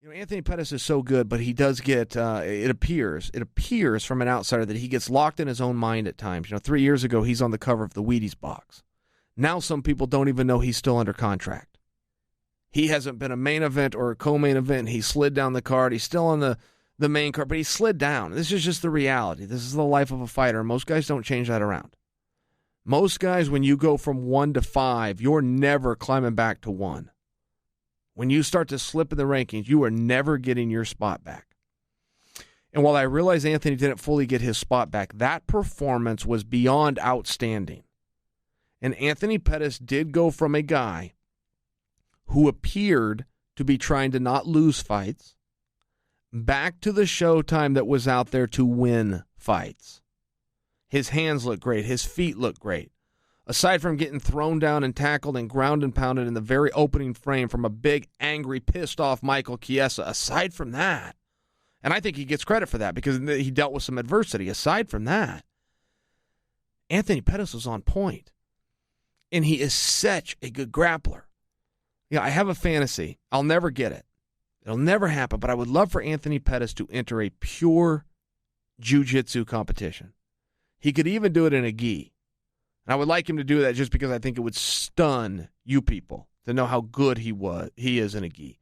Anthony Pettis is so good, but he does get, it appears from an outsider that he gets locked in his own mind at times. 3 years ago, he's on the cover of the Wheaties box. Now some people don't even know he's still under contract. He hasn't been a main event or a co-main event. He slid down the card. He's still on the main card, but he slid down. This is just the reality. This is the life of a fighter. Most guys don't change that around. Most guys, when you go from 1 to 5, you're never climbing back to 1. When you start to slip in the rankings, you are never getting your spot back. And while I realize Anthony didn't fully get his spot back, that performance was beyond outstanding. And Anthony Pettis did go from a guy who appeared to be trying to not lose fights back to the Showtime that was out there to win fights. His hands look great. His feet look great. Aside from getting thrown down and tackled and ground and pounded in the very opening frame from a big, angry, pissed-off Michael Chiesa, aside from that, and I think he gets credit for that because he dealt with some adversity. Aside from that, Anthony Pettis was on point, and he is such a good grappler. I have a fantasy. I'll never get it. It'll never happen, but I would love for Anthony Pettis to enter a pure jiu-jitsu competition. He could even do it in a gi. And I would like him to do that just because I think it would stun you people to know how good he is in a gi.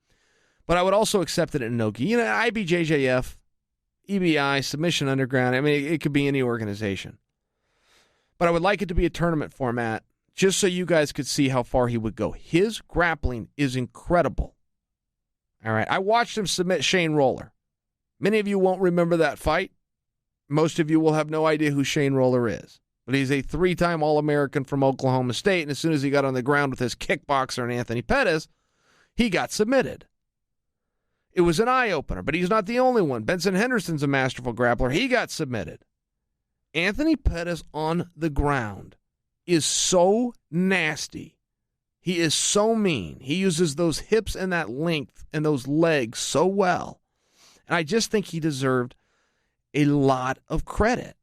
But I would also accept it in a no gi. IBJJF, EBI, Submission Underground. I mean, it could be any organization. But I would like it to be a tournament format just so you guys could see how far he would go. His grappling is incredible. All right, I watched him submit Shane Roller. Many of you won't remember that fight. Most of you will have no idea who Shane Roller is. But he's a 3-time All-American from Oklahoma State, and as soon as he got on the ground with his kickboxer and Anthony Pettis, he got submitted. It was an eye-opener, but he's not the only one. Benson Henderson's a masterful grappler. He got submitted. Anthony Pettis on the ground is so nasty. He is so mean. He uses those hips and that length and those legs so well. And I just think he deserved a lot of credit.